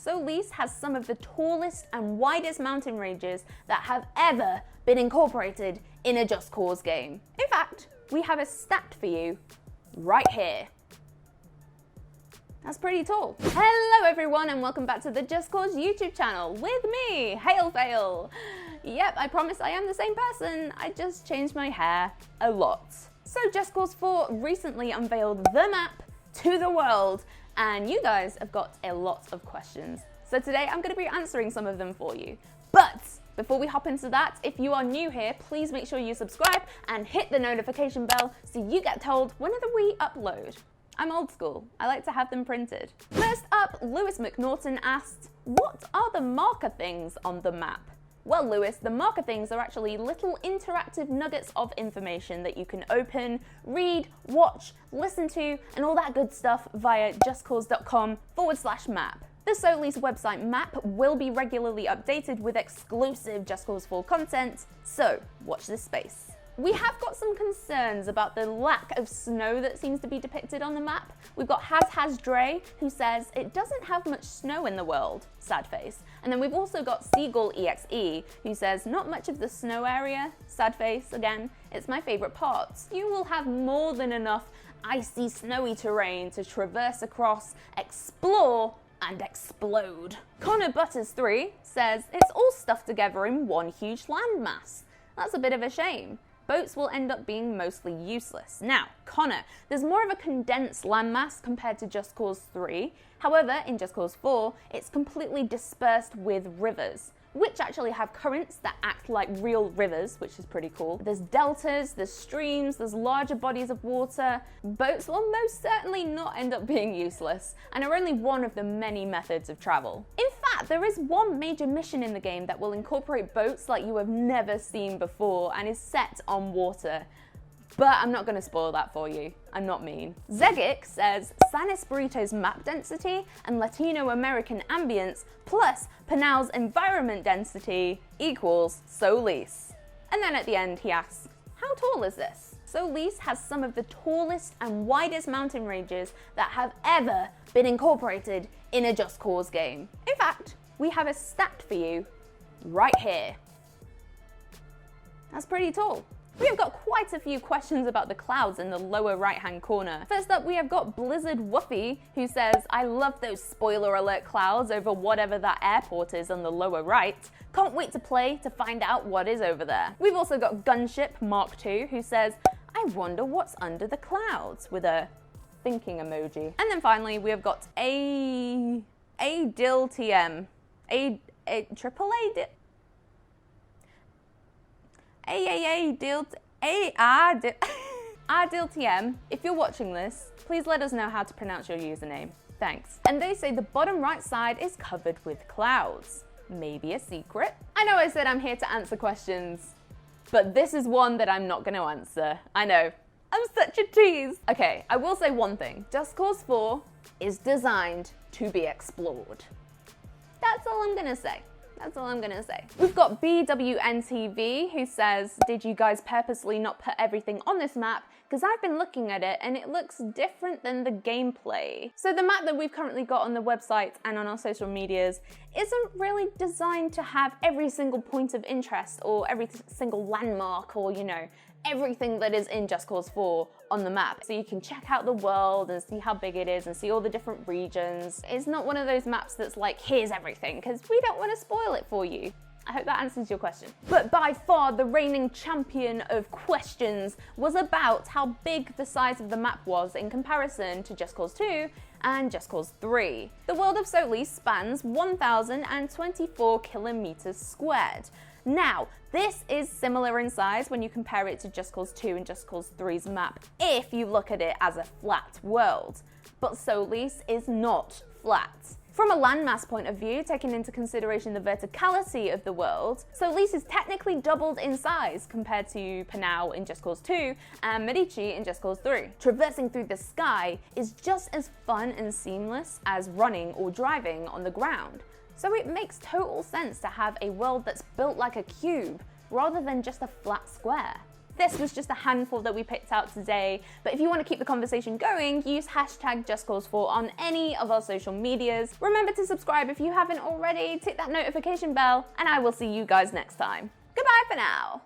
Solis has some of the tallest and widest mountain ranges that have ever been incorporated in a Just Cause game. In fact, we have a stat for you right here. That's pretty tall. Hello everyone and welcome back to the Just Cause YouTube channel with me, HaleFail. Yep, I promise I am the same person, I just changed my hair a lot. So Just Cause 4 recently unveiled the map to the world and you guys have got a lot of questions. So today I'm going to be answering some of them for you. But before we hop into that, if you are new here, please make sure you subscribe and hit the notification bell so you get told whenever we upload. I'm old school, I like to have them printed. First up, Lewis McNaughton asked, what are the marker things on the map? Well, Lewis, the marker things are actually little interactive nuggets of information that you can open, read, watch, listen to, and all that good stuff via justcause.com/map. The Solis website map will be regularly updated with exclusive Just Cause 4 content, so watch this space. We have got some concerns about the lack of snow that seems to be depicted on the map. We've got Dre, who says it doesn't have much snow in the world, sad face. And then we've also got Seagull EXE, who says not much of the snow area, sad face again, it's my favorite parts. You will have more than enough icy, snowy terrain to traverse across, explore, and explode. Connor Butters 3 says it's all stuffed together in one huge landmass. That's a bit of a shame. Boats will end up being mostly useless. Now, Connor, there's more of a condensed landmass compared to Just Cause 3. However, in Just Cause 4, it's completely dispersed with rivers, which actually have currents that act like real rivers, which is pretty cool. There's deltas, there's streams, there's larger bodies of water. Boats will most certainly not end up being useless, and are only one of the many methods of travel. In fact, there is one major mission in the game that will incorporate boats like you have never seen before and is set on water. But I'm not going to spoil that for you. I'm not mean. Zegic says San Espirito's map density and Latino American ambience plus Pinau's environment density equals Solis. And then at the end he asks, how tall is this? Solis has some of the tallest and widest mountain ranges that have ever been incorporated in a Just Cause game. In fact, we have a stat for you right here. That's pretty tall. We have got quite a few questions about the clouds in the lower right-hand corner. First up, we have got Blizzard Woofy, who says, I love those spoiler alert clouds over whatever that airport is on the lower right. Can't wait to play to find out what is over there. We've also got Gunship Mark II, who says, I wonder what's under the clouds, with a thinking emoji. And then finally, we have got ADILTM. ADILTM, if you're watching this, please let us know how to pronounce your username. Thanks. And they say the bottom right side is covered with clouds. Maybe a secret? I know I said I'm here to answer questions, but this is one that I'm not going to answer. I know. I'm such a tease. Okay, I will say one thing. Just Cause 4 is designed to be explored. That's all I'm going to say. That's all I'm gonna say. We've got BWNTV who says, did you guys purposely not put everything on this map? Because I've been looking at it and it looks different than the gameplay. So the map that we've currently got on the website and on our social medias isn't really designed to have every single point of interest or every single landmark or, you know, everything that is in Just Cause 4 on the map. So you can check out the world and see how big it is and see all the different regions. It's not one of those maps that's like, here's everything, because we don't want to spoil it for you. I hope that answers your question. But by far the reigning champion of questions was about how big the size of the map was in comparison to Just Cause 2 and Just Cause 3. The world of Solis spans 1,024 kilometers squared. Now, this is similar in size when you compare it to Just Cause 2 and Just Cause 3's map, if you look at it as a flat world. But Solis is not flat. From a landmass point of view, taking into consideration the verticality of the world, Solis is technically doubled in size compared to Pinau in Just Cause 2 and Medici in Just Cause 3. Traversing through the sky is just as fun and seamless as running or driving on the ground. So it makes total sense to have a world that's built like a cube rather than just a flat square. This was just a handful that we picked out today, but if you want to keep the conversation going, use hashtag JustCause4 on any of our social medias. Remember to subscribe if you haven't already, tick that notification bell, and I will see you guys next time. Goodbye for now.